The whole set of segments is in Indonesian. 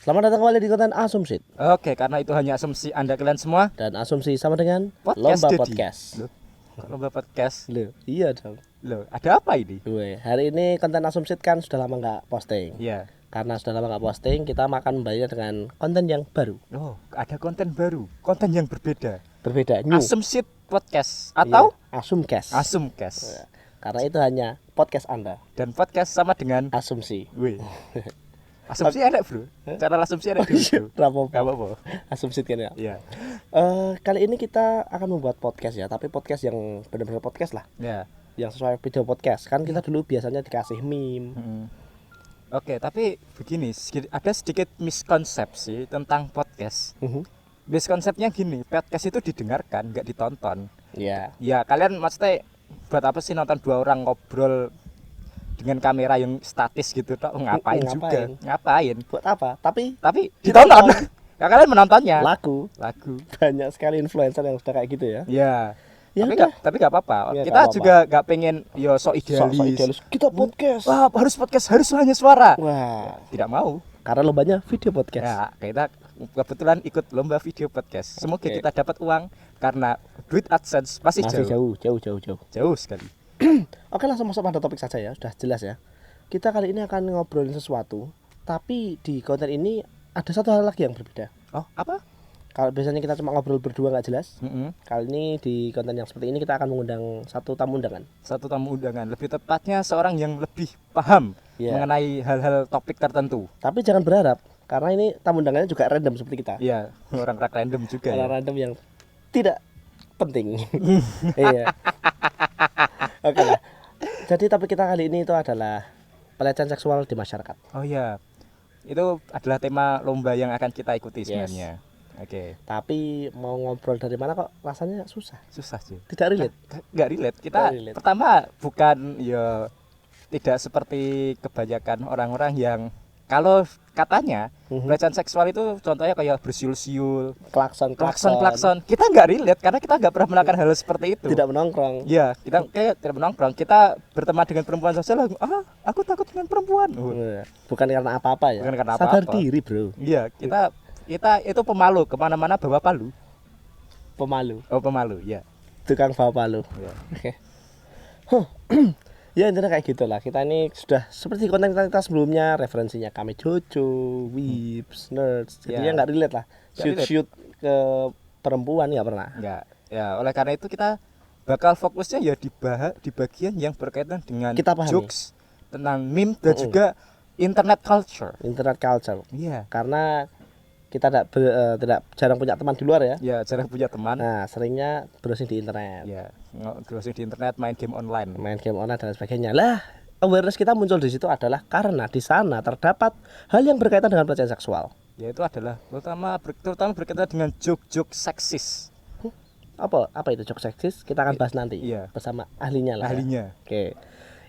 Selamat datang kembali di konten Asumsi. Oke, karena itu hanya asumsi Anda kalian semua. Dan asumsi sama dengan Podcast Lomba jadi. Podcast. Loh, kok lomba podcast. Loh, iya dong. Loh, ada apa ini? Hari ini konten Asumsi kan sudah lama nggak posting. Iya. Karena sudah lama nggak posting, kita akan membayar dengan konten yang baru. Oh, ada konten baru, konten yang berbeda. Berbeda, new. Asumsi podcast atau Asumcast. Asumcast. Karena itu hanya podcast Anda. Dan podcast sama dengan Asumsi. wih. Asumsi ada, Bro. Cara asumsi ada dulu, Bro. Gak apa-apa. Asumsi kan ya. Iya. Kali ini kita akan membuat podcast ya, tapi podcast yang benar-benar podcast lah. Ya. Yang sesuai video podcast. Kan kita dulu biasanya dikasih meme. Oke, tapi begini, ada sedikit miskonsepsi tentang podcast. Miskonsepnya gini, podcast itu didengarkan, nggak ditonton. Iya. Ya, kalian maksudnya buat apa sih nonton dua orang ngobrol dengan kamera yang statis gitu toh? Ngapain juga? Ngapain? Buat apa? Tapi Ditonton. Ya, kalian menontonnya. laku. Banyak sekali influencer yang sudah kayak gitu ya. Ya. Ya Tapi nggak apa-apa. Ya, Kita nggak apa-apa. juga nggak pengen sok idealis. idealis. Kita podcast. Wah, harus podcast, harus hanya suara. Wah, Tidak mau. karena lombanya video podcast. Ya, kita kebetulan ikut lomba video podcast. Semoga Oke. kita dapat uang karena duit AdSense masih Masih jauh. jauh. Sekali. Oke, langsung masuk pada topik saja ya. Sudah jelas ya. Kita kali ini akan ngobrolin sesuatu, tapi di konten ini ada satu hal lagi yang berbeda. Oh, apa? Kalau biasanya kita cuma ngobrol berdua nggak jelas, Mm-mm. kali ini di konten yang seperti ini kita akan mengundang satu tamu undangan. Satu tamu undangan, lebih tepatnya seorang yang lebih paham Iya. mengenai hal-hal topik tertentu. Tapi jangan berharap, karena ini tamu undangannya juga random seperti kita. Iya, orang random juga ya. Orang random yang tidak penting. Iya. Oke lah. Jadi topik kita kali ini itu adalah pelecehan seksual di masyarakat. Oh iya, itu adalah tema lomba yang akan kita ikuti Yes. sebenarnya. Oke, Tapi mau ngobrol dari mana kok rasanya susah. susah sih. Tidak relate. Nggak relate. Kita Nggak relate. pertama bukan ya tidak seperti kebanyakan orang-orang yang kalau katanya pelecehan seksual itu contohnya kayak bersiul-siul, Klakson. klakson. Kita nggak relate karena kita nggak pernah melakukan hal seperti itu. Tidak menongkrong. Iya, kita kayak tidak menongkrong. Kita berteman dengan perempuan saja lah. Aku takut dengan perempuan. Bukan karena apa-apa ya. Bukan karena Sadar apa-apa. diri, bro. Iya, kita itu pemalu, kemana-mana bawa palu. Pemalu. Oh, pemalu, ya. Tukang bawa palu. Ya. Oke. Ya intinya kayak gitulah. Kita ini sudah seperti konten kita sebelumnya, referensinya kami Jojo, Weeps, Nerds. Jadinya Ya. nggak relate lah. Nggak relate. Shoot ke perempuan nggak pernah. Enggak. Ya, oleh karena itu kita bakal fokusnya ya di bagian yang berkaitan dengan Kita pahami. jokes, tentang meme dan juga internet culture. Internet culture. Iya. Karena kita tidak jarang punya teman di luar ya. Ya, jarang punya teman. Nah, seringnya browsing di internet. Ya, browsing di internet, main game online. Main game online dan sebagainya. Lah, awareness kita muncul di situ adalah karena di sana terdapat hal yang berkaitan dengan pelecehan seksual. Ya, itu adalah terutama berkaitan dengan joke-joke seksis. Apa itu jok seksis? Kita akan bahas nanti Iya. bersama ahlinya lah. ya. Ahlinya. Oke.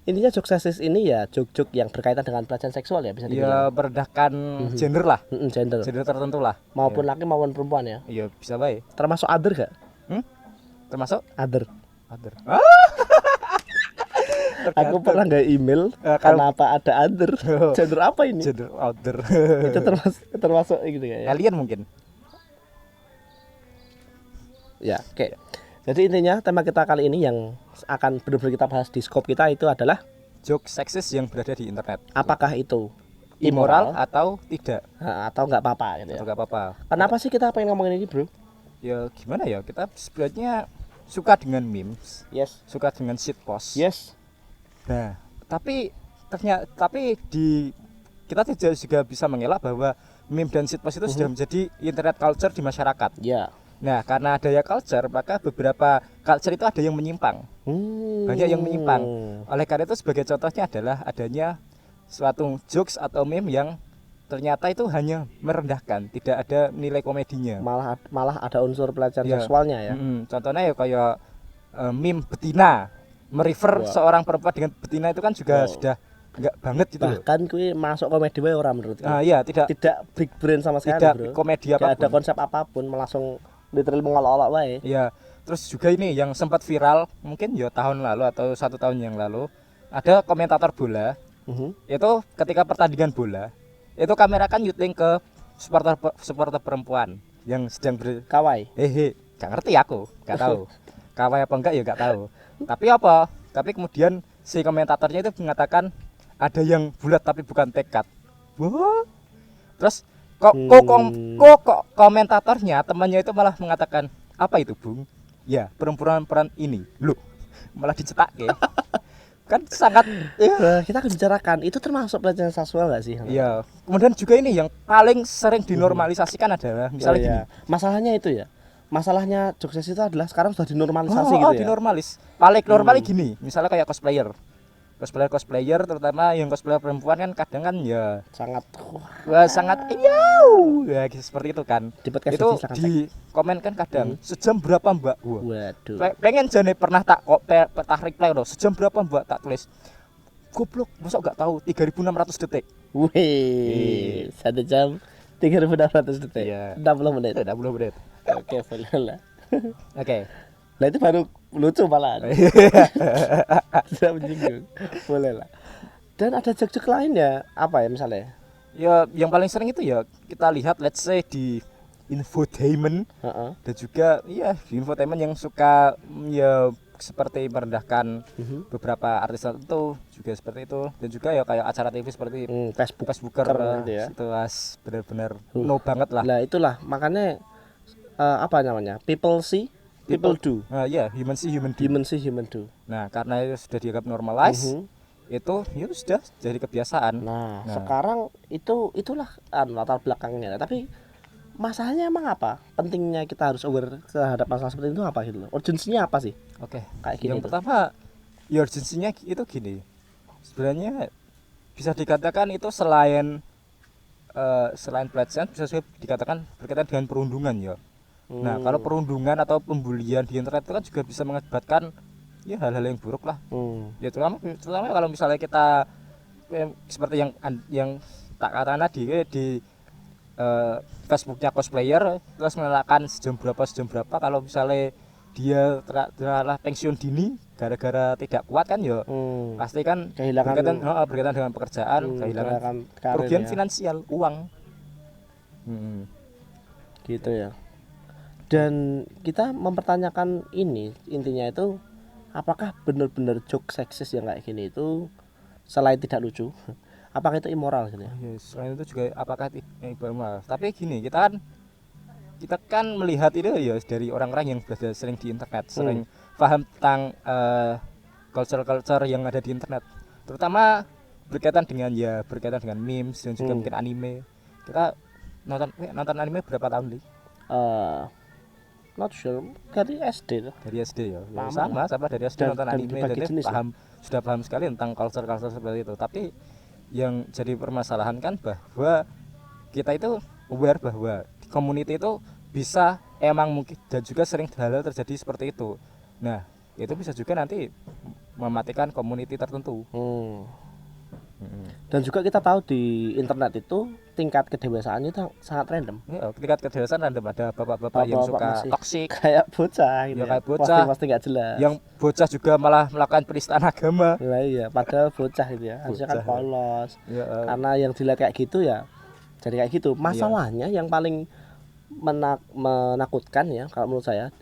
Intinya jok seksis ini ya jok-jok yang berkaitan dengan pelecehan seksual ya bisa Ya, dibilang. merendahkan gender lah. Gender. Gender tertentu lah. Maupun laki maupun perempuan ya. Iya, bisa baik. Termasuk other gak? Termasuk Other. other. Aku pernah nggak email kenapa ada other. Gender apa ini? Gender other. Itu termasuk gitu ya. Alien mungkin. Ya, oke. Jadi intinya tema kita kali ini yang akan benar-benar kita bahas di scope kita itu adalah Joke seksis yang berada di internet. apakah itu Immoral atau tidak? atau nggak apa-apa gitu ya. Atau nggak apa-apa? Kenapa sih kita pengen ngomongin ini, Bro? Ya gimana ya? Kita sebenarnya suka dengan memes, Yes. suka dengan shitpost. Yes. Nah, tapi kita tidak juga bisa mengelak bahwa meme dan shitpost itu sudah menjadi internet culture di masyarakat. Ya. Nah, karena adanya culture, maka beberapa culture itu ada yang menyimpang. Banyak yang menyimpang. Oleh karena itu sebagai contohnya adalah adanya suatu jokes atau meme yang ternyata itu hanya merendahkan, tidak ada nilai komedinya. Malah ada unsur pelecehan Ya. seksualnya ya. Contohnya ya kayak meme betina, merefer Wah. seorang perempuan dengan betina itu kan juga sudah enggak banget gitu loh. Bahkan kuwi masuk komedi wae ora menurutku. Iya, tidak Big brain sama sekali, tidak Bro. komedi Gak ada apapun. konsep apapun, langsung literally mengolok-olok wae. Iya, terus juga ini yang sempat viral mungkin ya tahun lalu atau 1 tahun yang lalu, ada komentator bola itu ketika pertandingan bola itu kamera kan syuting ke supporter perempuan yang sedang Kawai. gak ngerti aku, gak tahu. Kawai apa enggak ya gak tahu. Tapi apa? Tapi kemudian si komentatornya itu mengatakan ada yang bulat tapi bukan tekad. Wah. Terus kok komentatornya temannya itu malah mengatakan, "Apa itu, Bung?" Ya, perempuan ini. Loh, malah dicetak ya. Kan sangat Kita akan bicarakan itu termasuk pelecehan seksual nggak sih? ya. Kemudian juga ini yang paling sering dinormalisasikan adalah misalnya gini. Masalahnya itu ya. Masalahnya jokes itu adalah sekarang sudah dinormalisasi gitu ya. Dinormalis. Paling normalnya gini, misalnya kayak cosplayer terutama yang cosplayer perempuan kan kadang kan ya Sangat sangat ya gitu, seperti itu kan. Di podcast Itu ini silakan di komen kan kadang sejam berapa Mbak? Wah. Waduh. Pengen jane pernah tak reply loh. Sejam berapa Mbak, tak tulis. Goblok, masa enggak tahu 3600 detik. Wih, 1 jam 3.600 detik. Iya. 60 menit. 60 menit. Oke, boleh lah. Oke. Nah itu baru lucu malah. Sudah menyinggung. Boleh lah. Dan ada jok-jok lainnya apa ya misalnya? Ya yang paling sering itu ya kita lihat let's say di infotainment dan juga ya di infotainment yang suka ya seperti merendahkan beberapa artis tertentu juga seperti itu, dan juga ya kayak acara TV seperti Facebooker gitu ya. itu benar-benar no banget lah. Nah itulah makanya apa namanya, people see people do. Ya human see human do. Human see human do. Nah karena itu sudah dianggap normalize, itu ya sudah jadi kebiasaan. Nah sekarang itulah latar belakangnya. Tapi masalahnya emang apa? Pentingnya kita harus aware terhadap masalah seperti itu apa gitu loh? Urgensinya apa sih? Oke. Kayak gini. Yang pertama, ya urgensinya itu gini. Sebenarnya bisa dikatakan itu selain pelecehan bisa dikatakan berkaitan dengan perundungan ya. Nah, kalau perundungan atau pembulian di internet itu kan juga bisa mengakibatkan ya hal-hal yang buruk lah. Ya terutama kalau misalnya kita seperti yang tak katakan tadi di Facebooknya cosplayer terus menelakan sejam berapa kalau misalnya dia telah pensiun dini gara-gara tidak kuat kan ya pasti kan kehilangan berkaitan dengan pekerjaan, kehilangan kerugian finansial, uang gitu ya. Dan kita mempertanyakan ini intinya itu apakah benar-benar joke seksis yang kayak gini itu selain tidak lucu, apakah itu immoral gitu ya? Selain itu juga apakah immoral? Tapi gini, kita kan melihat itu ya dari orang-orang yang sudah sering di internet, sering paham tentang culture yang ada di internet, terutama berkaitan dengan memes dan juga mungkin anime. Kita nonton anime berapa tahun nih? Not sure, dari SD tuh. Dari SD ya. Sama dari SD nonton anime, jadi sudah paham sekali tentang culture seperti itu. Tapi yang jadi permasalahan kan bahwa kita itu aware bahwa di community itu bisa emang mungkin dan juga sering hal-hal terjadi seperti itu. Nah, itu bisa juga nanti mematikan community tertentu. Dan juga kita tahu di internet itu tingkat kedewasaannya itu sangat random. Ya, tingkat kedewasaan random, ada bapak-bapak yang suka toksik kayak bocah gitu. Ya, kayak bocah. Pasti enggak jelas. Yang bocah juga malah melakukan penistaan agama. Nah, iya, padahal bocah gitu ya. Harusnya kan polos. Ya, karena yang dilihat kayak gitu ya jadi kayak gitu. Masalahnya yang paling menakutkan ya kalau menurut saya,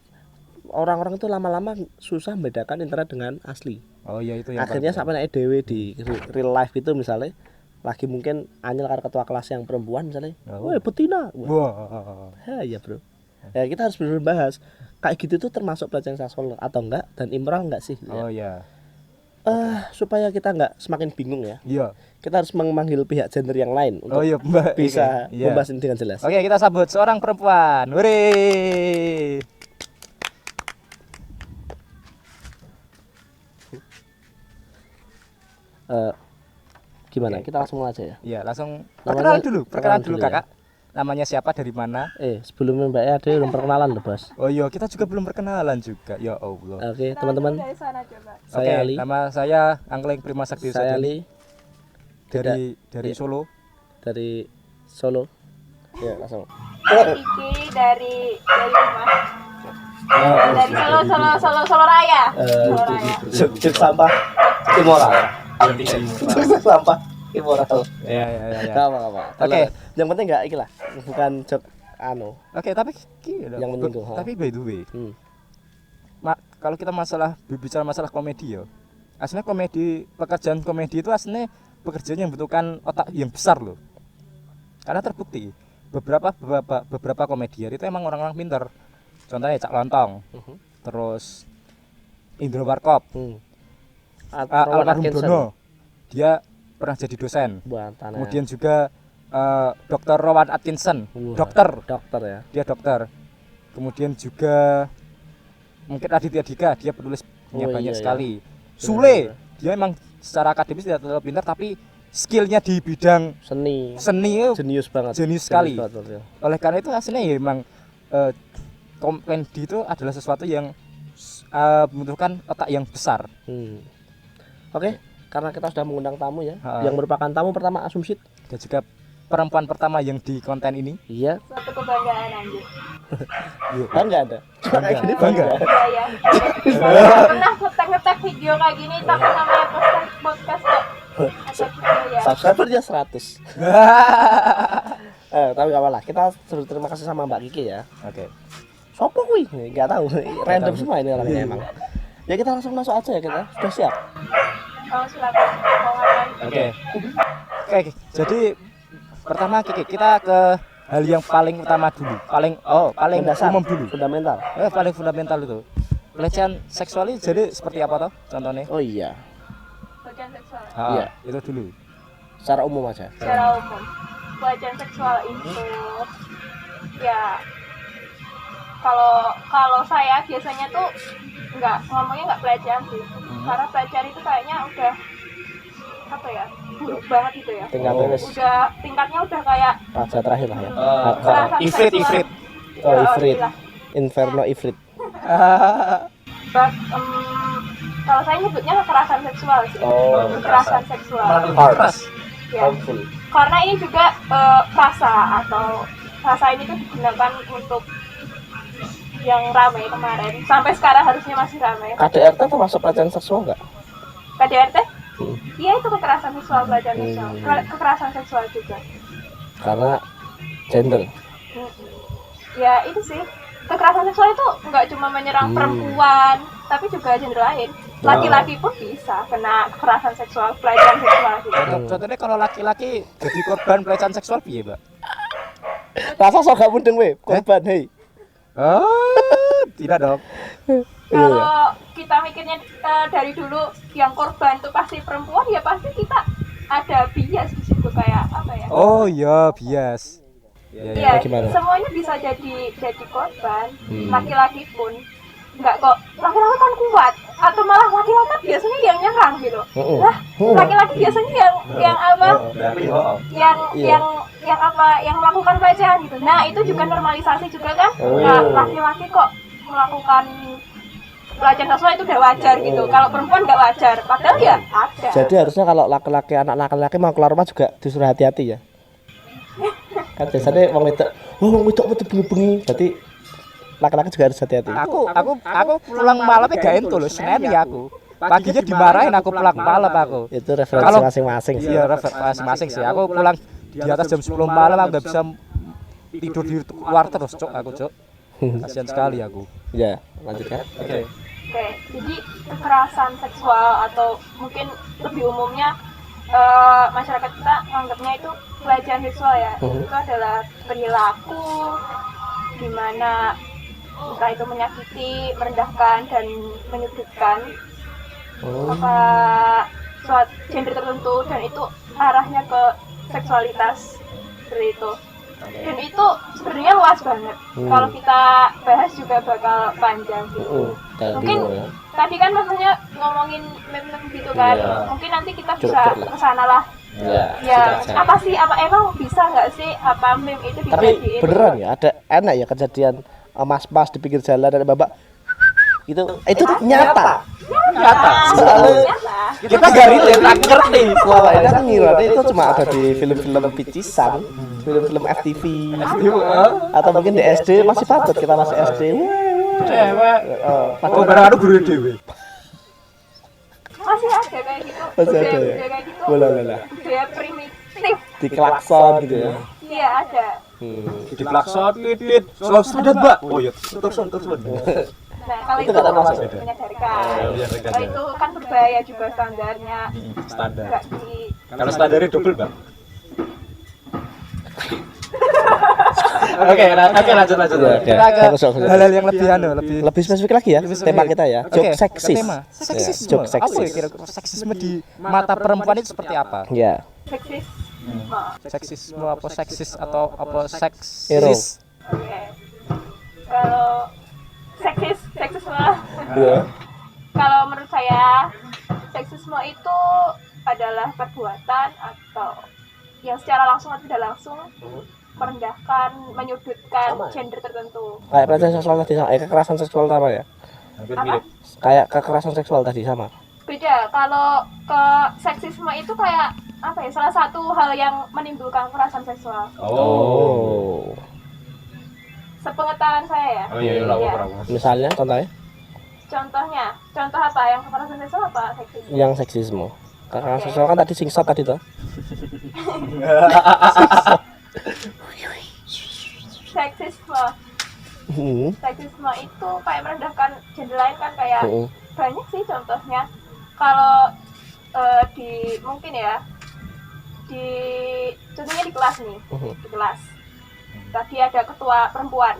orang-orang itu lama-lama susah membedakan internet dengan asli. Oh iya itu yang akhirnya sampai naik dewe di real life itu misalnya lagi mungkin anyel karena ketua kelas yang perempuan misalnya, woi betina, ya bro. Ya kita harus benar bahas kayak gitu tuh termasuk pelecehan seksual atau enggak dan immoral enggak sih? Oh iya. Supaya kita enggak semakin bingung ya. Iya. Kita harus memanggil pihak gender yang lain untuk bisa membahas ini dengan jelas. Oke, kita sambut seorang perempuan. Hore. Gimana? Kita langsung aja ya? Iya, langsung perkenalan dulu Kakak. Namanya siapa, dari mana? Sebelumnya Mbak ada belum perkenalan loh, Bos. Oh iya, kita juga belum perkenalan juga. Ya Allah. Oke, teman-teman. Saya Ali. Nama saya Angkleng Prima Sakti. Saya Ali. Dari Solo. Dari Solo. Ya, langsung. Iki dari rumah. Dari Solo Raya. Cuk sampah immoral. Sampah immoral. Ya. Apa. Oke, Yang penting enggak ikilah, bukan joke anu. Oke, tapi Yang menyinggung, tapi by the way, kalau kita bicara masalah komedi ya, aslinya pekerjaan komedi itu aslinya pekerjaan yang membutuhkan otak yang besar loh. Karena terbukti beberapa komedian itu emang orang-orang pintar. Contohnya Cak Lontong, terus Indro Warkop, Almarhum Dono, dia pernah jadi dosen. Kemudian juga Dr. Rowan Atkinson, dokter ya. Dia dokter. Kemudian juga mungkin Raditya Dika, dia penulisnya banyak sekali. Sule, dia emang secara akademis tidak terlalu pintar tapi skillnya di bidang seni jenius banget, jenius sekali. Oleh karena itu hasilnya ya memang komedi itu adalah sesuatu yang membutuhkan otak yang besar. Oke, karena kita sudah mengundang tamu ya, yang merupakan tamu pertama Asumsit dan juga perempuan pertama yang di konten ini. Iya. Suatu kebanggaan anjir. Bangga ada. Bangga. Bangga. Iya. Saya pernah ngetek video kayak gini tapi namanya podcast kok. Ada video ya. Subscribernya 100. Tapi gak apa-apa. Kita terima kasih sama Mbak Kiki ya. Oke. Sopo kuwi? Enggak tahu. Random semua ini orangnya emang. Ya kita langsung masuk aja ya kita. Sudah siap? Oh, silakan. Mau ngapain? Oke. Jadi pertama kita ke hal yang paling utama dulu. Paling mendasar, umum dulu. Fundamental. Paling fundamental itu. Pelecehan seksual ini jadi seperti apa toh contohnya? Oh iya. Pelecehan seksual. Iya. Itu dulu. Secara umum aja. Secara umum, pelecehan seksual itu ya kalau saya biasanya tuh ngomongnya nggak pelecehan sih, karena pelecehan itu kayaknya udah apa ya, buruk banget gitu ya. Tingkatnya udah kayak raja terakhir lah ya. Ifrit. Ifrit. Inferno Ifrit. Kalau saya nyebutnya kekerasan seksual sih. Kekerasan seksual. Ya. Karena ini juga frasa ini tuh digunakan untuk yang ramai kemarin. Sampai sekarang harusnya masih ramai. KDRT termasuk pelecehan seksual nggak? KDRT? Iya, itu kekerasan seksual, pelecehan seksual. Kekerasan seksual juga. Karena gender. Ya itu sih. Kekerasan seksual itu nggak cuma menyerang perempuan, tapi juga gender lain. Laki-laki pun bisa kena kekerasan seksual, pelecehan seksual gitu. Contohnya kalau laki-laki jadi korban pelecehan seksual piye, Mbak? Rasa sok gak mudeng we, korban hei. Tidak dong. Kalau kita mikirnya dari dulu yang korban itu pasti perempuan, ya pasti kita ada bias di situ kayak apa ya? Oh iya, bias. Iya, semuanya bisa jadi korban, laki-laki pun. Enggak kok, laki-laki kan kuat atau malah laki-laki biasanya yang nyerang gitu. Lah, laki-laki biasanya yang melakukan pelecehan gitu. Nah, itu juga normalisasi juga kan? Nah, laki-laki kok melakukan pelecehan seksual itu udah wajar gitu. Kalau perempuan nggak wajar, padahal ya ada. Jadi harusnya kalau anak laki-laki mau keluar rumah juga disuruh hati-hati ya. Kan biasanya wong wedok metu bengi-bengi. Berarti laki-laki juga harus hati-hati. Aku pulang malamnya gak ento lho, Senin ya aku. Paginya dimarahin aku pulang malam aku. Itu referensi masing-masing sih. Iya, referensi masing sih. Aku pulang di atas jam 10 malam aku enggak bisa tidur di luar terus, Cuk, aku, Cuk. Kasihan sekali aku. Ya, lanjutkan. Oke, jadi kekerasan seksual atau mungkin lebih umumnya masyarakat kita menganggapnya itu pelecehan seksual ya. Itu adalah perilaku di mana entah itu menyakiti, merendahkan dan menyudutkan suatu gender tertentu, dan itu arahnya ke seksualitas seperti itu. Dan itu sebenarnya luas banget. Kalau kita bahas juga bakal panjang gitu. Mungkin tadi kan maksudnya ngomongin meme gitu kan. Mungkin nanti kita bisa kesana lah. Ya, apa sih? Apa emang bisa nggak sih apa meme itu dijadiin? Tapi beneran ya, ada enak ya kejadian mas-mas di pinggir jalan dan babak itu nyata. Soalnya kita gak relate, gak ngerti. Selama ini kan ngira itu cuma ada di film-film picisan, film-film FTV, atau mungkin di SD masih patut kita masih SD. Cewek. Barang anu guru dhewe. Masih ada kayak gitu. Masih ada ya. Kayak gitu. Bola. Budaya primitif. Di klakson gitu ya. Iya ada. Di klakson titit so standar Mbak. Oh iya terus. Nah kalau Itu itu nggak termasuk. menyadarkan. menyadarkan, Kalau ya. itu kan berbahaya juga standarnya. Standar. Nggak di. Kalau standarnya double Mbak. Oke, lanjut. Oke, Kita ke bagus. hal-hal yang lebih Lebih spesifik lagi ya Lebih spesifik. tema kita ya. Oke, Joke ke seksis. tema. Ya, Seksisme. joke Apa ya seksis. kira-kira seksisme di mata perempuan itu seperti apa? Ya. Seksis. Seksisme apa seksis atau apa Hero. seksis? Oke. Kalau seksisme. Iya. Kalau menurut saya seksisme itu adalah perbuatan atau yang secara langsung atau tidak langsung merendahkan, menyudutkan gender tertentu. Kayak pelecehan seksual tadi sama, kekerasan seksual sama ya. Hampir Apa? mirip. Kayak kekerasan seksual tadi sama. Beda. Kalau ke seksisme itu kayak apa ya? Salah satu hal yang menimbulkan kekerasan seksual. Oh. Sepengetahuan saya ya. Oh iya, Iya. Misalnya contohnya Contoh apa yang kekerasan seksual apa seksisme? yang seksisme. Kekerasan seksual kan tadi singsot tadi tuh. Seksisme. Seksisme itu kayak merendahkan gender lain kan kayak banyak sih contohnya. Kalau di mungkin ya di contohnya di kelas nih, di kelas. Tadi ada ketua perempuan.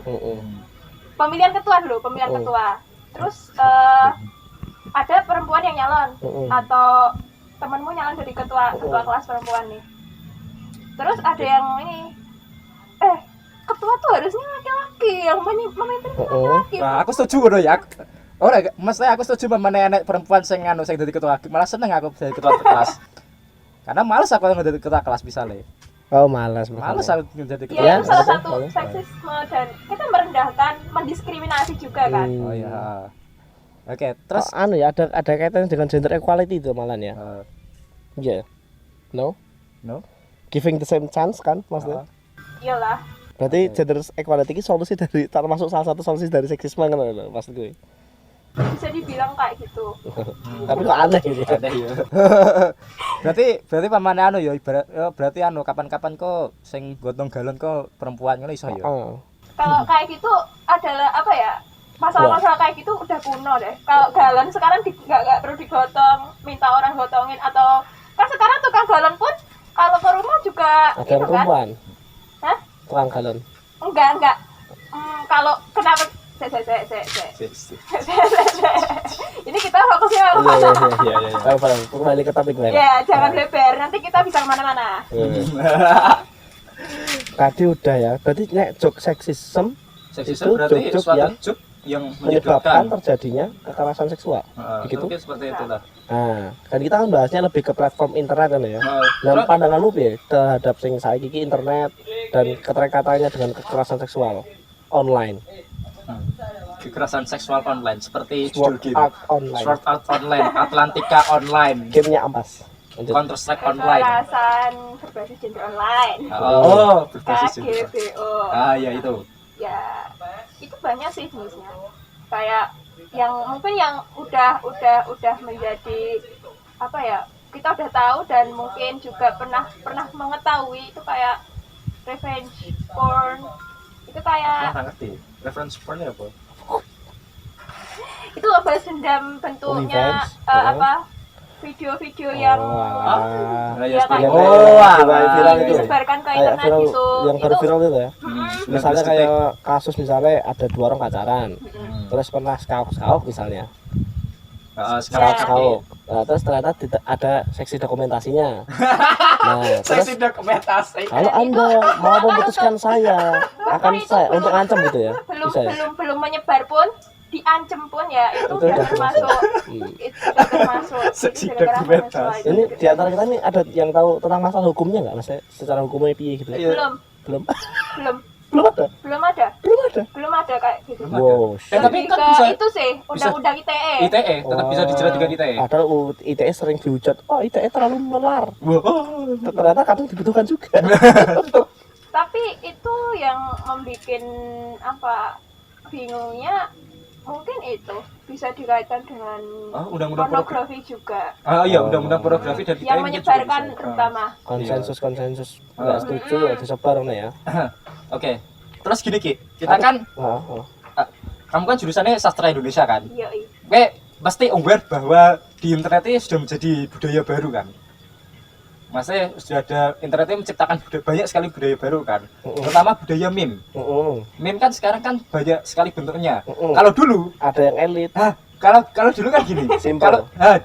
Pemilihan ketua dulu, pemilihan ketua. Terus ada perempuan yang nyalon atau temenmu nyalon jadi ketua kelas perempuan nih. Terus ada yang ini ketua tuh harusnya laki-laki yang memimpin laki-laki. Nah, aku setuju loh ya. Ora, mestinya aku setuju menenek perempuan sing anu sing dadi ketua. Malah seneng aku jadi ketua kelas. Karena males aku jadi ketua kelas misalnya. Oh, malas. Males aku jadi ketua. Ya, itu salah maksudnya satu malas. seksisme dan kita merendahkan, mendiskriminasi juga kan. Oh iya. Oke, terus Anu ya ada kaitannya dengan gender equality itu malah ya. Iya. No? no. Giving the same chance kan maksudnya. Iyalah. Berarti gender equality ini solusi dari termasuk salah satu solusi dari seksisme kan maksud gue. Bisa dibilang kayak gitu. Tapi kok aneh gitu. Ada ya. berarti pamane anu ya ibarat berarti anu kapan-kapan kok sing gotong galon kok perempuan ngono iso ya. Kalau kayak gitu adalah apa ya? Masalah-masalah kayak gitu udah kuno deh. Kalau galon sekarang nggak perlu digotong, minta orang gotongin atau kan sekarang tukang galon pun kalau ke rumah juga Ada yang perempuan. Hah? Tukang galon. Enggak. Kalau kenapa ini kita fokusnya Iya. Kembali ke topik lain. ya jangan lebar nanti kita bisa kemana-mana. Tadi udah ya. Berarti nek joke seksisme Seksisme itu berarti joke-joke suatu joke yang menyebabkan menyebabkan terjadinya kekerasan seksual. Begitu. Mungkin seperti itu lah. Nah, kan kita kan bahasnya lebih ke platform internet kan ya. Dan pandangan lu ya terhadap sing saiki iki internet dan keterkaitannya dengan kekerasan seksual online. Kekerasan seksual online seperti Sword judul game. Art online. Sword Art online, Atlantica online, Gamenya ampas. Lanjut. Counter Strike online. Kekerasan berbasis gender online. Oh, berbasis gender. KGBO. Iya itu. Ya itu banyak sih jenisnya. Kayak yang mungkin yang udah menjadi apa ya? Kita udah tahu dan mungkin juga pernah mengetahui itu kayak revenge porn. Itu kayak Nggak ngerti. Reference porn apa? itu balas dendam bentuknya Revenge, video-video yang Ya, kayak viral itu. disebarkan ke Kayak internet viral, gitu. yang baru viral itu ya. Misalnya Misalnya kayak kasus misalnya ada 2 orang pacaran. Terus pernah skauk misalnya. Skauk. Nah, terus ternyata ada seksi dokumentasinya. Nah, terus dokumentasi. kalau Anda mau memutuskan saya, akan saya untuk ngancam gitu ya. Bisa ya? belum menyebar pun diancem pun ya itu udah termasuk itu udah termasuk Seksi jadi gara-gara dokumentasi. masalah itu. Ini di antara kita ini ada yang tahu tentang masalah hukumnya nggak, Mas? Secara hukumnya piye gitu? belum Belum belum ada. belum ada kayak gitu. Wow. Tapi Lebih kan ke bisa itu sih undang-undang ITE. ITE tetap bisa dijerat dengan ITE. Padahal ITE sering dihujat, oh ITE terlalu melar. Ternyata kadang dibutuhkan juga. Tapi itu yang membuat apa bingungnya mungkin itu bisa dikaitkan dengan undang-undang pornografi juga. Iya, undang-undang pornografi dan yang menyebarkan terutama konsensus nggak setuju ya disebar ya. Oke. Terus gini Ki, kita kan kamu kan jurusannya sastra Indonesia kan? Iya. Oke, pasti aware bahwa di internet ini sudah menjadi budaya baru kan? Maksudnya sudah ada internet ini menciptakan banyak sekali budaya baru kan, terutama budaya meme. Meme kan sekarang kan banyak sekali bentuknya. Kalau dulu ada yang elit. Kalau dulu kan gini.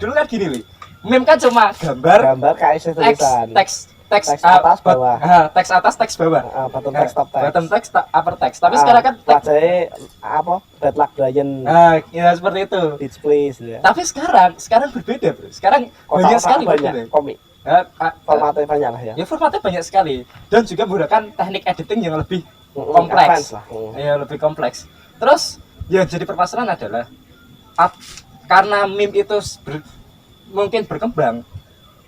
Dulu kan gini, meme kan cuma gambar kayak tulisan. Teks atas bawah. Teks atas teks bawah. Bottom teks top teks. Bottom teks upper teks. Tapi sekarang kan wajahnya apa? Bad luck Brian. Ya seperti itu. Beach please ya. Tapi sekarang berbeda, Bro. Sekarang banyak sekali komik. Formatnya banyak lah ya. Ya formatnya banyak sekali dan juga menggunakan teknik editing yang lebih kompleks. Ya lebih kompleks. Terus yang jadi permasalahan adalah karena meme itu mungkin berkembang,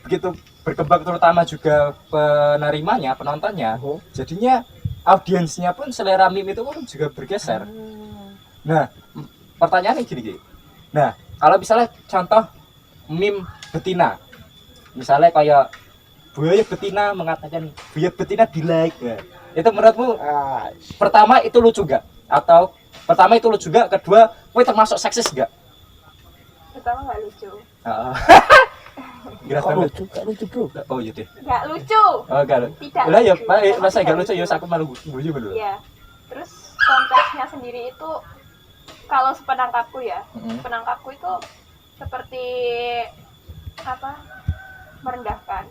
begitu berkembang terutama juga penerimanya, penontonnya, jadinya audiensnya pun selera meme itu pun juga bergeser. Nah, pertanyaannya gini. Nah, kalau misalnya contoh meme betina, misalnya kayak buaya betina mengatakan buaya betina di like ya. Itu menurutmu pertama itu lucu gak? Atau pertama itu lucu gak? Kedua, kowe termasuk seksis gak? Pertama nggak lucu. Gak lucu bro. Oh iya deh. Nggak lucu. Gak lucu. Tidak. Udah ya, masa gak lucu ya aku malu guyu dulu. Iya. Terus konteksnya sendiri itu kalau sepenangkapku ya, penangkapku itu seperti apa? Merendahkan.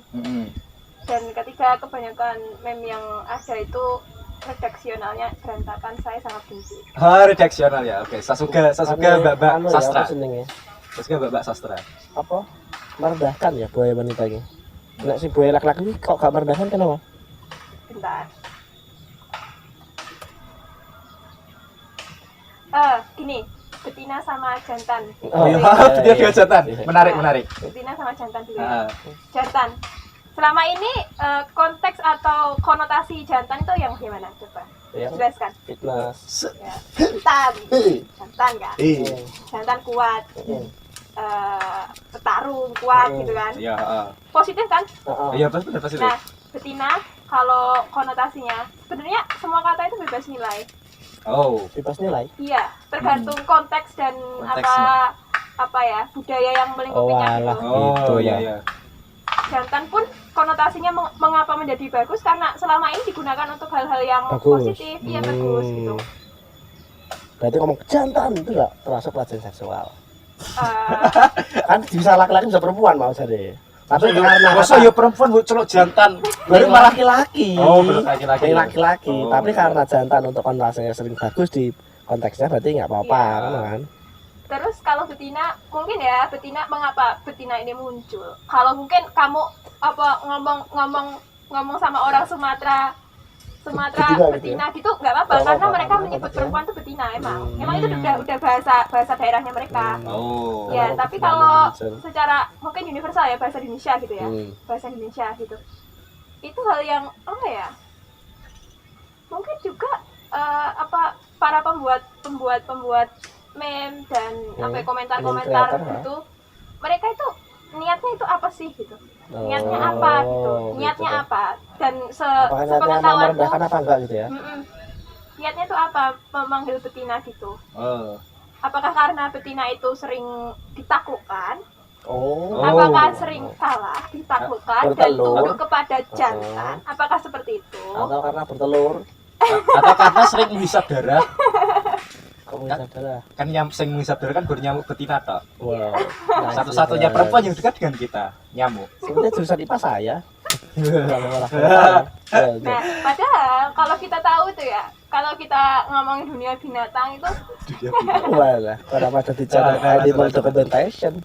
Dan ketika kebanyakan meme yang ada itu redaksionalnya berantakan, saya sangat benci. Redaksional ya. Oke, Sasuga Mbak Sastra. Sasuga Mbak Sastra. Apa? Merendahkan ya buaya wanita ini. Nek si buaya laki-laki kok gak merendahkan kenapa? Bentar. Gini, betina sama jantan. Betina dengan jantan. Menarik. Betina sama jantan dulu. Jantan. Selama ini konteks atau konotasi jantan itu yang gimana? Coba jelaskan. Fitness. Ya. Jantan kan? Jantan kuat. Petarung kuat gitu kan? Iya. Positif kan? Iya benar positif. Nah, betina kalau konotasinya sebenarnya semua kata itu bebas nilai. Bebas nilai. Iya, tergantung konteks dan apa ya budaya yang melingkupinya gitu. Iya. Jantan pun konotasinya mengapa menjadi bagus karena selama ini digunakan untuk hal-hal yang positif, iya bagus gitu. Berarti ngomong jantan itu nggak termasuk pelecehan seksual. Kan bisa laki-laki bisa perempuan mau jadi. Tapi karena masa ya perempuan celuk jantan baru laki-laki. Laki-laki. Tapi karena jantan untuk konotasinya sering bagus di konteksnya berarti nggak apa-apa kan. Terus kalau betina mungkin ya mengapa betina ini muncul? Kalau mungkin kamu ngomong sama orang Sumatera betina gitu nggak apa-apa karena mereka menyebut perempuan itu betina emang itu udah bahasa daerahnya mereka. Ya tapi kalau secara mungkin universal ya bahasa Indonesia gitu ya, bahasa Indonesia gitu itu hal yang mungkin juga para pembuat meme dan komentar gitu mereka itu niatnya itu apa sih gitu, niatnya apa gitu, niatnya apa dan sepengetahuanku merendahkan apa enggak gitu ya. Niatnya itu apa memanggil betina gitu. Apakah karena betina itu sering ditaklukkan? Apakah sering kalah, ditaklukkan dan tunduk kepada jantan? Apakah seperti itu? Atau karena bertelur? Atau karena sering menghisap darah? Kan yang sering menghisap darah kan bernyamuk betina toh. Wow. Satu-satunya perempuan yang dekat dengan kita nyamuk. Sebenarnya jurusan IPA saya. Nah, padahal kalau kita tahu tuh ya, kalau kita ngomongin dunia binatang itu walah, kenapa jadi channel animal documentation?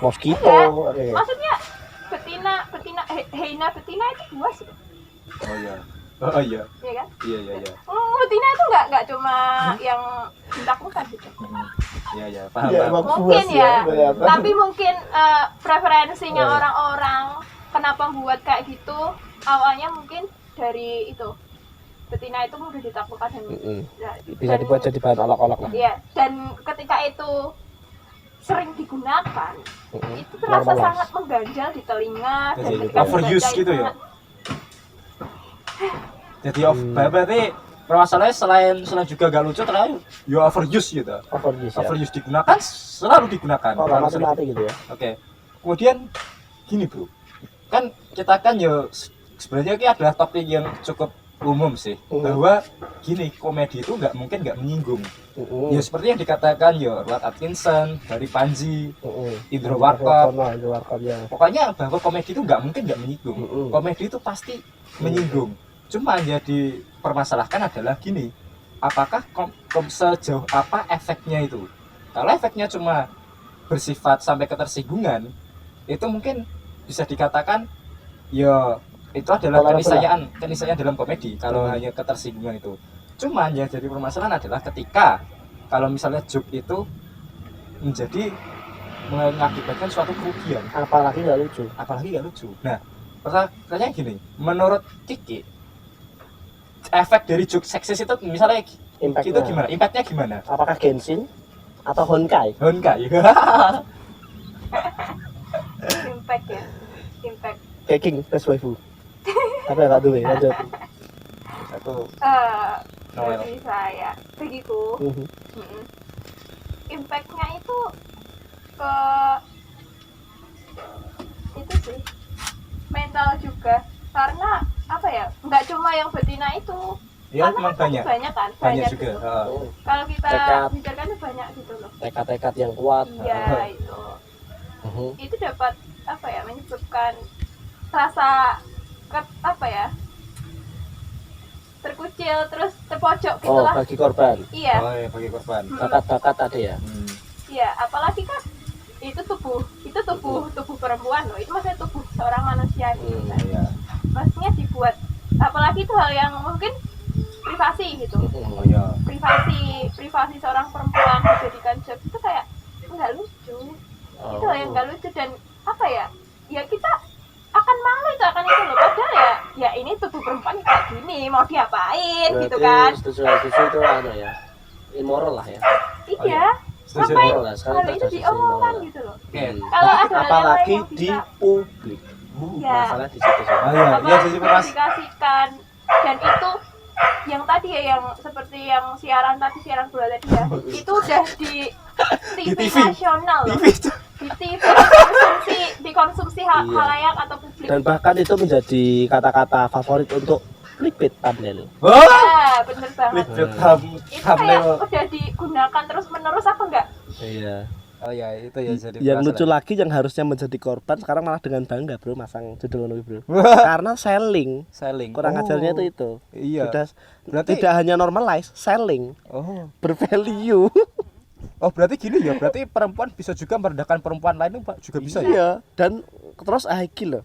Mosquito. Maksudnya betina hyena betina itu buas itu. Oh iya. Iya kan? Iya. Betina itu nggak cuma yang ditaklukkan gitu. Iya, paham. Mungkin ya. Tapi mungkin preferensinya orang-orang kenapa buat kayak gitu awalnya mungkin dari itu. betina itu mudah ditaklukkan dan bisa dibuat jadi bahan olok-olok lah. Iya, dan ketika itu sering digunakan, itu terasa sangat mengganjal di telinga dan ketika overuse gitu ya. Jadi berarti permasalahannya selain juga gak lucu terlalu ya overuse gitu. Overuse digunakan selalu digunakan. Mati gitu ya. Oke. Kemudian gini bro, kan kita kan ya sebenarnya ini adalah topik yang cukup umum sih, bahwa gini, komedi itu nggak mungkin nggak menyinggung. Ya seperti yang dikatakan ya Rowan Atkinson, Barry Panji, Indro Warkop. Ya. Pokoknya bahwa komedi itu nggak mungkin nggak menyinggung. Komedi itu pasti menyinggung. Cuma yang dipermasalahkan adalah gini, apakah sejauh apa efeknya itu? Kalau efeknya cuma bersifat sampai ketersinggungan, itu mungkin bisa dikatakan ya itu adalah keniscayaan dalam komedi kalau hanya ketersinggungan itu. Cuman yang jadi permasalahan adalah ketika kalau misalnya joke itu menjadi mengakibatkan suatu kerugian, apalagi nggak lucu. Nah, pertanyaannya gini, menurut Kiki, efek dari joke seksis itu misalnya itu gimana? Impactnya gimana? Apakah Genshin atau Honkai? Impact ya, impact. Keking best waifu. Tapi nggak dulu ya, lanjut. Satu. Bagi saya, begitu. Impactnya itu ke itu sih mental juga, karena apa ya? Nggak cuma yang betina itu. Ya, karena memang kan banyak juga. Gitu. Kalau kita bicarakan itu banyak gitu loh. Tekad-tekad yang kuat. Iya itu. Itu dapat apa ya? Menyebabkan rasa terkucil terus terpojok gitu lah. Bagi korban. Iya. Bagi korban. Bakat-bakat ada ya. Iya, apalagi kan itu tubuh perempuan loh. Itu maksudnya tubuh seorang manusia gitu kan. Iya. Maksudnya dibuat, apalagi itu hal yang mungkin privasi gitu. Privasi seorang perempuan dijadikan joke itu kayak nggak lucu. Itu hal yang nggak lucu dan apa ya? Ya kita akan malu itu loh, padahal ya ini tubuh perempuan kayak gini, mau diapain. Berarti gitu kan. Setuju itu ya immoral lah ya. Iya. Sampai hal itu diomongkan gitu loh. Kalau ada apalagi di publik. Masalah di situ sih. Dikasihkan dan itu yang tadi ya, yang seperti yang siaran bola tadi ya, itu udah di TV nasional loh. Di TV dikonsumsi halayak atau publik. Dan bahkan itu menjadi kata-kata favorit untuk clickbait thumbnail. Ya, bener banget. Itu kayak udah digunakan terus menerus apa enggak? Iya. Oh ya, itu ya jadi yang lucu lagi, yang harusnya menjadi korban sekarang malah dengan bangga bro masang judul ngono bro. Karena selling. Kurang ajarnya itu. Iya. Berarti tidak hanya normalize, selling. Bervalue. Oh, berarti gini ya, berarti perempuan bisa juga merendahkan perempuan lain Pak, juga bisa ya? Iya, dan terus loh.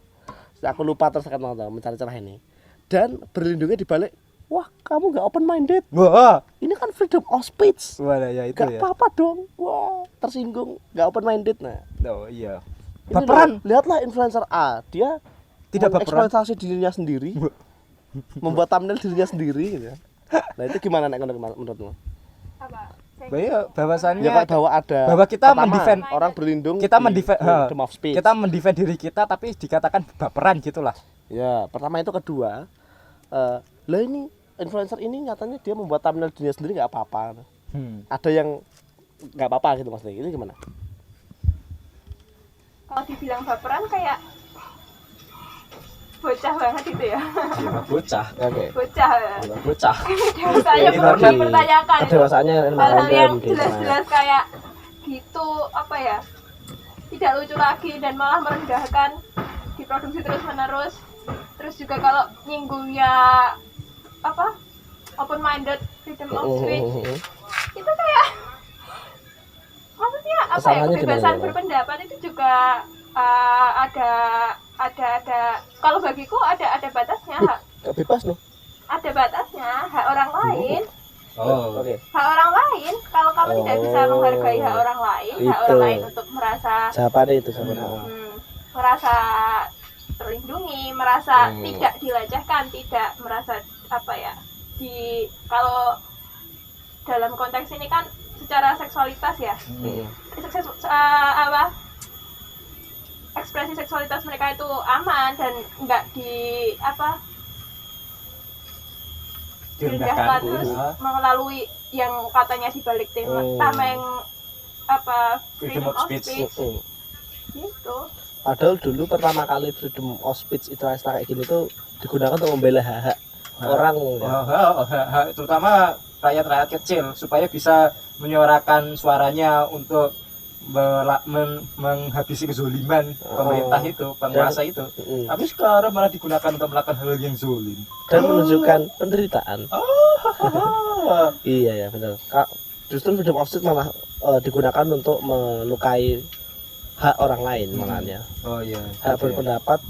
Aku lupa terus kan mencari celah ini. Dan berlindungnya di balik, wah, kamu enggak open minded. Wah, ini kan freedom of speech. Wah, ya itu gak ya. Apa-apa dong. Wah, tersinggung, enggak open minded. Nah. Oh, iya. Baperan. Lihatlah influencer A, dia tidak baperan, eksploitasi dirinya sendiri. Membuat thumbnail dirinya sendiri gitu. Nah, itu gimana menurutmu? Apa? Bahwasannya ya, bahwa kita mendefend orang berlindung, kita mendefend freedom of speech. Kita mendefend diri kita tapi dikatakan baperan gitulah. Ya, pertama itu. Kedua, lah ini influencer ini nyatanya dia membuat thumbnail dirinya sendiri nggak apa-apa. Ada yang nggak apa-apa gitu maksudnya. Itu gimana? Kalau dibilang baperan kayak bocah banget itu ya. Iya, bocah. Oke. Bocah. Saya perlu dipertanyakan. Kedewasaannya hal-hal yang jelas-jelas kayak gitu apa ya? Tidak lucu lagi dan malah merendahkan, diproduksi terus-menerus. Terus juga kalau nyinggungnya apa? Open minded, freedom of speech. Itu kayak maksudnya apa ya? Kebebasan berpendapat itu juga ada kalau bagiku ada batasnya. Bebas loh. Ada batasnya, hak orang lain. Oke. Hak orang lain, kalau kamu tidak bisa menghargai hak orang lain, hak orang lain untuk merasa merasa terlindungi, merasa tidak dilecehkan, tidak merasa apa ya, kalau dalam konteks ini kan secara seksualitas ya. Ekspresi seksualitas mereka itu aman dan enggak direndahkan terus melalui yang katanya dibalik tema yang freedom of speech. Gitu. Padahal dulu pertama kali freedom of speech itu istilah kayak gini tuh digunakan untuk membela hak orang, terutama rakyat-rakyat kecil supaya bisa menyuarakan suaranya untuk menghabisi kezoliman pemerintah itu, penguasa itu. Tapi sekarang malah digunakan untuk melakukan hal yang zolim dan menunjukkan penderitaan. Iya ya benar. Justru freedom of speech malah digunakan untuk melukai hak orang lain malahnya. Oh iya. Hak berpendapat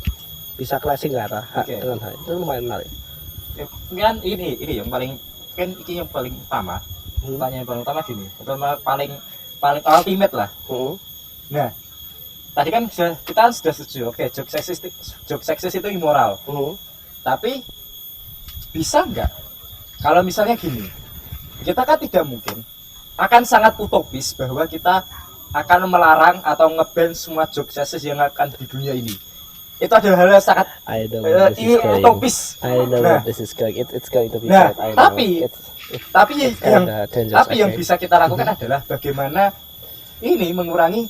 bisa clashing lah hak dengan hak itu lumayan menarik. Kan ini yang paling utama. Pertanyaan yang paling utama gini, paling ultimate lah. Nah, tadi kan kita sudah setuju, oke, joke seksis itu immoral. Tapi bisa nggak kalau misalnya gini, kita kan tidak mungkin, akan sangat utopis bahwa kita akan melarang atau nge-ban semua joke seksis yang akan di dunia ini. Itu adalah hal yang sangat utopis. I know this is going. It's going to be nah, bad. tapi yang bisa kita lakukan adalah bagaimana ini mengurangi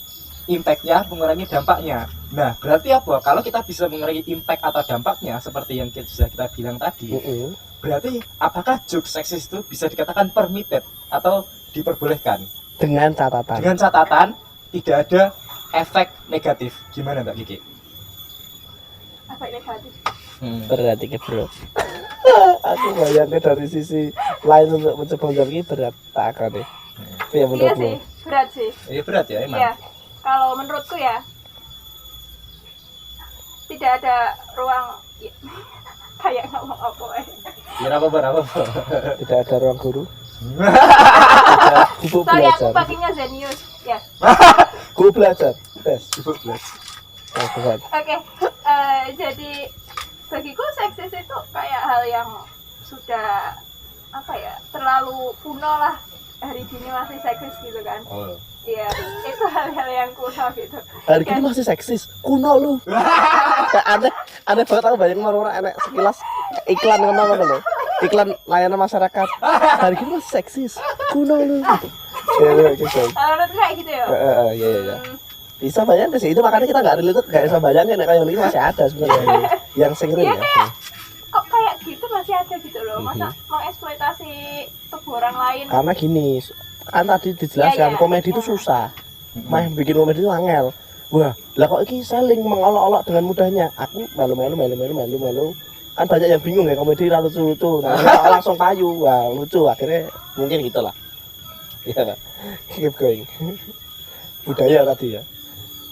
impact-nya, mengurangi dampaknya. Nah, berarti apa? Kalau kita bisa mengurangi impact atau dampaknya seperti yang sudah kita bilang tadi, berarti apakah joke seksis itu bisa dikatakan permitted atau diperbolehkan? Dengan catatan tidak ada efek negatif. Gimana Mbak Kiki? Efek negatif. Berat ya bro. Aku bayangkan dari sisi lain untuk mencoba menjawab ini berat tak akan deh. Iya sih, berat sih. Iya berat ya emang. Iya. Kalau menurutku ya tidak ada ruang kayak ngomong apa ya apa. Tidak ada ruang guru. Sorry aku pakainya Zenius ya. Guru belajar. Oke, jadi bagiku seksis itu kayak hal yang sudah terlalu kuno lah, hari ini masih seksis gitu kan. Iya, itu hal-hal yang kuno gitu. Hari ini masih seksis, kuno lu. aneh banget, aku banyak orang enak sekilas iklan ngono lho. Iklan layanan masyarakat. Hari ini masih seksis, kuno lu. Menurut kayak gitu ya. Iya. Bisa bayangin sih, itu makanya kita nggak bisa bayangin kayak ini masih ada sebenarnya yang sering ya. Kok kayak gitu masih ada gitu loh, masa mengeksploitasi tubuh orang lain? Karena gini, kan tadi dijelaskan komedi itu susah, main bikin komedi itu angel. Wah, lah kok ini saling mengolok-olok dengan mudahnya. Aku malu, kan banyak yang bingung ya komedi lalu lucu, nah langsung payu, wah lucu akhirnya mungkin gitulah. Iya, keep going. Budaya tadi ya.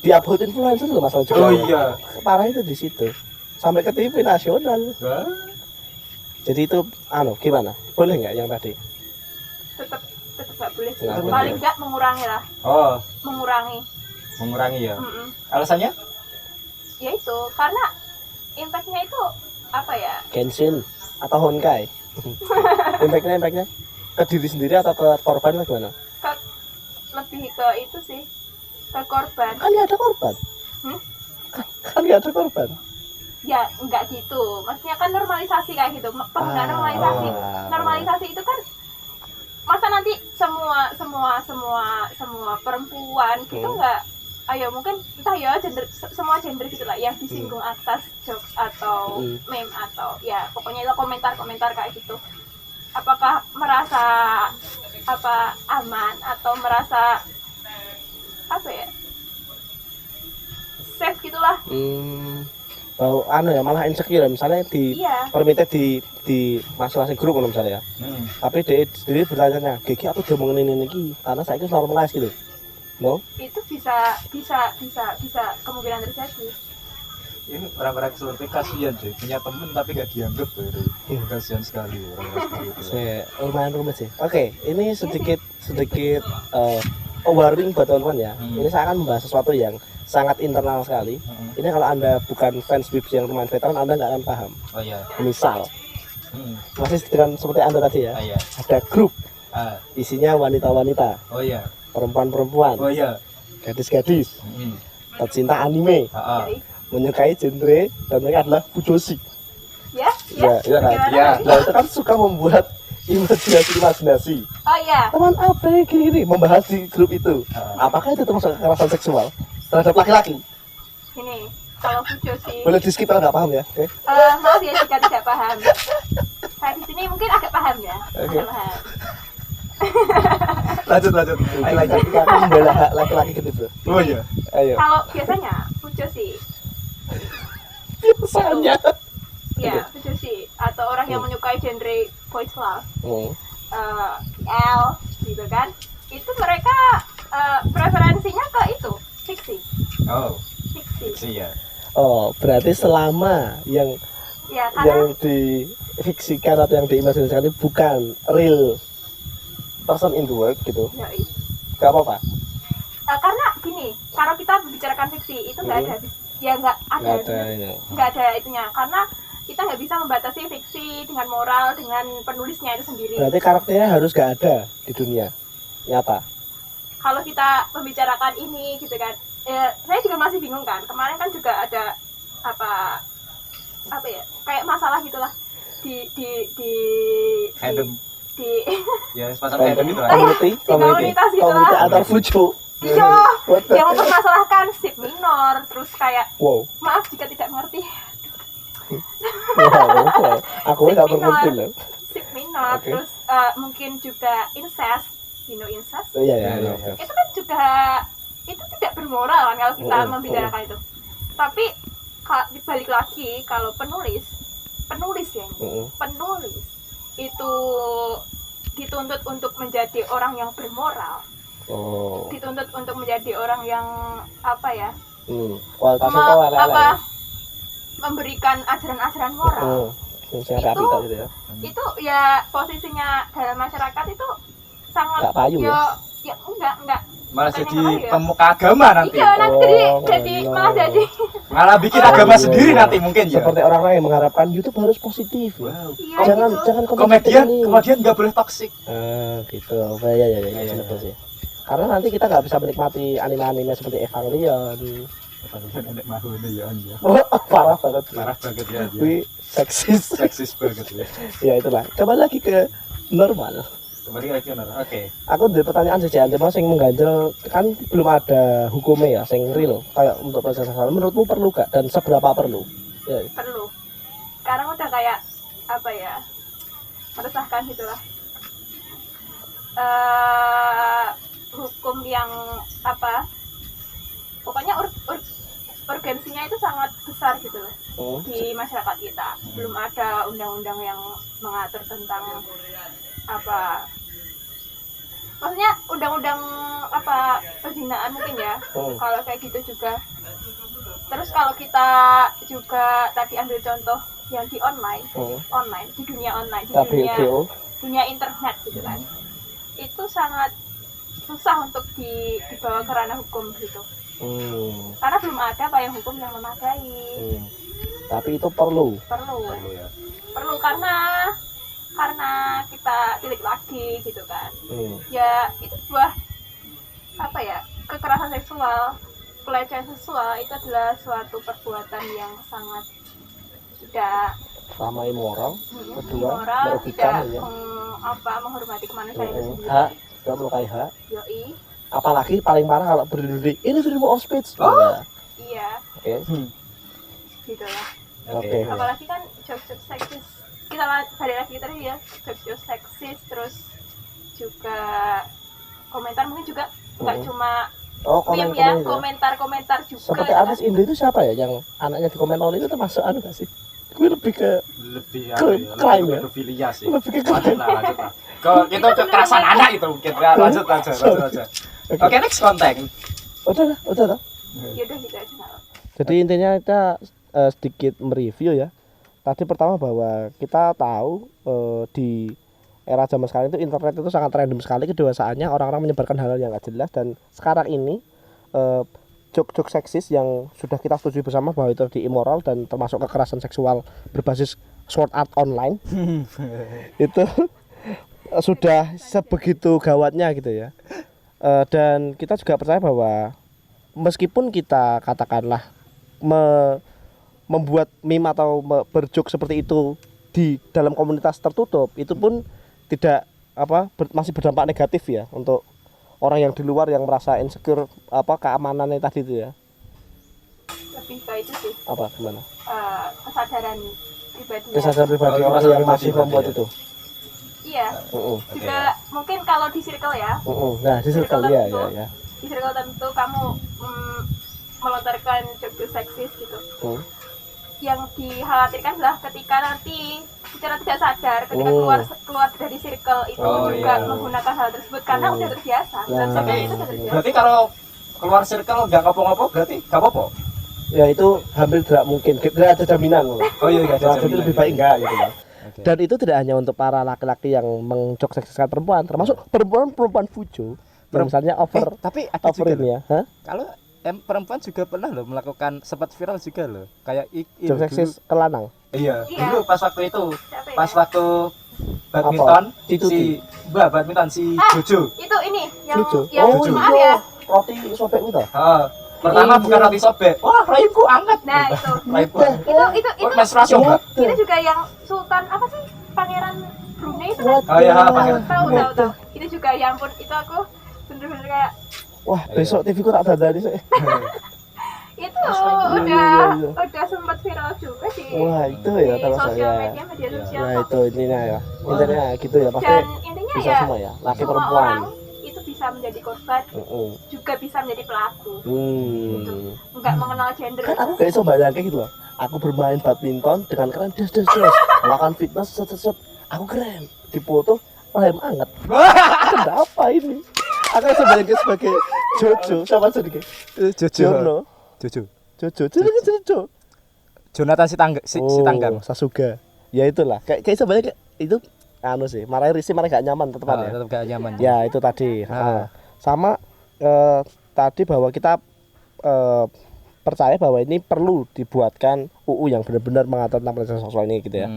Di upload influencer loh masalah juga. Oh iya. Parah itu di situ. Sampai ke TV nasional. Jadi itu gimana? Boleh nggak yang tadi? Tetap nggak boleh sih. Paling nggak mengurangi lah. Mengurangi ya. Alasannya? Ya itu karena impactnya itu apa ya? Genshin atau Honkai. impactnya ke diri sendiri atau ke korban atau gimana? Lebih ke itu sih, ke korban. Kan nggak ada korban. Kan nggak ada korban. Ya enggak gitu, maksudnya kan normalisasi kayak gitu, penggunaan normalisasi. Normalisasi itu kan masa nanti semua perempuan gitu enggak, ayo mungkin entah ya semua gender gitu lah yang disinggung atas jokes atau meme atau ya pokoknya itu komentar kayak gitu. Apakah merasa aman atau merasa safe gitulah. Malah insecure misalnya permitted di masing-masing grup misalnya ya. Tapi dia sendiri bertanya, "Gigi aku diomongin ini karena saya itu normalize gitu." No? Itu bisa kemungkinan terjadi. Ini orang-orang seperti kasihan sih, punya temen tapi gak dianggap tuh. Kasihan sekali orang-orang seperti itu. Lumayan rumit sih. Oke, ini sedikit warning buat teman-teman ya. Ini saya akan membahas sesuatu yang sangat internal sekali. Ini kalau Anda bukan fans Bibs yang pemain veteran, Anda nggak akan paham. Oh iya. Misal Masih dengan seperti Anda tadi ya. Iya. Ada grup Ah. isinya wanita-wanita, Oh iya. perempuan-perempuan, Oh iya. gadis-gadis, Hmm. pecinta anime, Heeh. menyukai genre dan mereka adalah fujoshi. Ya, Ya, iya kan? Gimana Ya. lagi? Nah, itu kan suka membuat imajinasi. Oh iya. Teman apa yang gini membahas di grup itu? Apakah itu termasuk kekerasan seksual terhadap laki-laki? Ini kalau fujoshi. Boleh di skip kalau nggak paham ya? Oke. Maaf ya jika tidak paham. Saya di sini mungkin agak paham ya. Oke. Agak paham. Lanjut. Ayo lanjut. Kita akan membela hak laki-laki gitu bro. Oh iya. Ayo. Kalau biasanya fujoshi, Biasanya. ya fujoshi atau orang yang menyukai genre boys love, Hmm. L gitu kan, itu mereka preferensinya ke itu fiksi, Oh, fiksi. iya. Oh, berarti selama yang Ya karena difiksikan atau yang diimajinasikan itu bukan real person in the world gitu, yoi. gak apa-apa. Karena gini, kalau kita membicarakan fiksi itu nggak ada, ya nggak ada, Nggak ada ini. nggak ada itunya, karena kita nggak bisa membatasi fiksi dengan moral dengan penulisnya itu sendiri. Berarti karakternya harus gak ada di dunia nyata. Kalau kita membicarakan ini gitu kan, saya juga masih bingung kan. Kemarin kan juga ada apa ya, kayak masalah gitulah di Fandom. di Ya, semacam fandom itu lah. komunitas gitu lah. Komunitas antar fujo. Iya, What the- yang mempermasalahkan sip minor, terus kayak Wow. maaf jika tidak mengerti Wow. Aku nggak mengerti loh. sip minor, Oke. terus mungkin juga incest, incest. Oh, iya. Itu kan juga itu tidak bermoral kan kalau kita membicarakan itu. Tapi dibalik lagi kalau penulis ya ini, penulis itu dituntut untuk menjadi orang yang bermoral, Oh. dituntut untuk menjadi orang yang apa ya, Kualitasnya me- kok lele. memberikan ajaran-ajaran moral. Yang rapi Itu- gitu ya. Itu ya posisinya dalam masyarakat itu sangat Nggak payu ya? ya enggak Malah Bukan jadi yang apa ya? pemuka agama nanti. iya nanti Oh, jadi iya. malah jadi Malah bikin Oh, agama iya, sendiri iya. nanti mungkin ya. Seperti orang-orang yang mengharapkan YouTube harus positif. Ya. Wow. iya Jangan gitu. jangan Komedian ini. nggak boleh toksik. Gitu. Oh, iya, Iya, betul iya. sih. Karena nanti kita nggak bisa menikmati anime-anime seperti Evangelion. Nenek mahu ini ya. Oh, parah banget. Marah banget ya. Tapi seksis. Seksis banget ya. Ya itulah. Kembali lagi ke normal. Kembali lagi Honor. Oke. Aku ada pertanyaan sih, Jan. Mas yang mengganjal kan belum ada hukumnya ya, sing real kayak untuk proses seksual. Menurutmu perlu gak dan seberapa perlu? Ya. Perlu. Sekarang udah kayak apa ya, meresahkan gitulah. Hukum yang apa, pokoknya urgensinya itu sangat besar gitu loh di masyarakat kita. Belum ada undang-undang yang mengatur tentang apa, maksudnya undang-undang apa perzinaan mungkin ya. Kalau kayak gitu juga. Terus kalau kita juga tadi ambil contoh yang di online di dunia online, di dunia internet gitu kan, itu sangat susah untuk dibawa ke ranah hukum gitu. Karena belum ada payung hukum yang memadai. Tapi itu perlu Ya. Perlu karena kita tilik lagi gitu kan. Ya itu sebuah apa ya, kekerasan seksual, pelecehan seksual itu adalah suatu perbuatan yang sangat tidak sama immoral, kedua moral, merugikan tidak ya. menghormati kemanusiaan itu sendiri. Hak, tidak melukai hak. Yoi, Apalagi paling parah kalau berdiri ini freedom of speech. iya, Oke. gitu lah. Oke. Apalagi kan jokes seksis, kita balik lagi tadi ya, jokes seksis, terus juga komentar mungkin juga nggak cuma meme ya, komentar juga. Seperti gitu artis Indo itu siapa ya yang anaknya di komen itu termasuk anu gak sih? Gue lebih ke crime ya. Pedofilia sih. Lebih ke Lanjut lah. Kalau itu kekerasan anak itu mungkin. Lanjut aja. Oke, next konten. Udah. Yaudah gitu aja nggak apa. Jadi intinya kita sedikit mereview ya. Tadi pertama bahwa kita tahu di era zaman sekarang itu internet itu sangat random sekali kedewasaannya, orang-orang menyebarkan hal-hal yang gak jelas. Dan sekarang ini joke-joke seksis yang sudah kita setujui bersama bahwa itu immoral dan termasuk kekerasan seksual berbasis Sword Art Online itu sudah sebegitu gawatnya gitu ya. Dan kita juga percaya bahwa meskipun kita katakanlah membuat meme atau berjoke seperti itu di dalam komunitas tertutup, itu pun tidak masih berdampak negatif ya untuk orang yang di luar yang merasa insecure keamanannya tadi itu ya. Lebih ke itu sih, Gimana? kesadaran pribadi. Kesadaran pribadi orang yang masih membuat itu. Iya. Juga mungkin kalau di circle ya. Nah, di circle ya. Di circle tentu kamu melontarkan joke seksis gitu. Yang dikhawatirkan adalah ketika nanti secara tidak sadar ketika keluar dari circle itu juga menggunakan hal tersebut karena udah terbiasa. Berarti kalau keluar circle nggak ngopo-ngopo berarti nggak apa-apa. Ya itu hampir tidak mungkin, tidak ada jaminan. Nggak ada jaminan. Lebih baik enggak gitu ya. Okay. Dan itu tidak hanya untuk para laki-laki yang menjok seksiskan perempuan, termasuk perempuan fujo. Misalnya tapi ada over juga ini ya. Kalau perempuan juga pernah loh melakukan, sempat viral juga loh, kayak jok seksis ke lanang. Iya, dulu pas waktu itu, waktu badminton badminton si Jojo. Itu ini yang Jojo. maaf ya. Roti sobek itu. Pertama bukan roti sobek. Wah, rahimku anget. Nah, itu. Itu menstruasi enggak? Itu juga yang Sultan apa sih? Pangeran Brunei itu kan? Oh iya, pangeran. Tahu. Itu juga yang pun itu aku bener-bener kayak wah, besok TV ku tak dadani sih. Itu udah sempat viral juga sih. Wah, itu ya kalau media sosial. Nah, itu intinya ya. Intinya gitu ya, pasti. Dan intinya bisa ya semua ya, laki perempuan. Itu bisa menjadi korban, juga bisa menjadi pelaku. Gitu. Enggak mengenal gender. Kan aku kayak bayangin kayak gitu loh. Aku bermain badminton dengan keren, des. Melakukan fitness, set. Aku keren. Dipoto, rahim anget. Kenapa ini? Aku sebagai Jojo, sama sedikit. Jojo. Jonathan Sitanggang. Sasuga. Ya itulah. Kayak sebenarnya itu sih, marah risih, marah gak nyaman tetap ya. Tetap gak nyaman. Ya, itu tadi. Sama tadi bahwa kita percaya bahwa ini perlu dibuatkan UU yang benar-benar mengatur tentang pelecehan seksual ini gitu ya.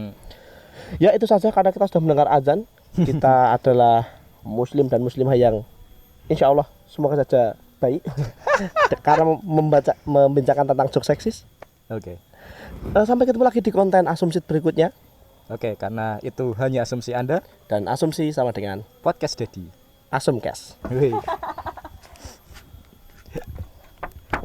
Ya itu saja karena kita sudah mendengar azan. Kita adalah muslim dan muslimah yang insya Allah semoga saja baik karena membincangkan tentang joke seksis. Oke. Sampai ketemu lagi di konten asumsi berikutnya. Oke, karena itu hanya asumsi Anda dan asumsi sama dengan podcast Dedi. Asumcast.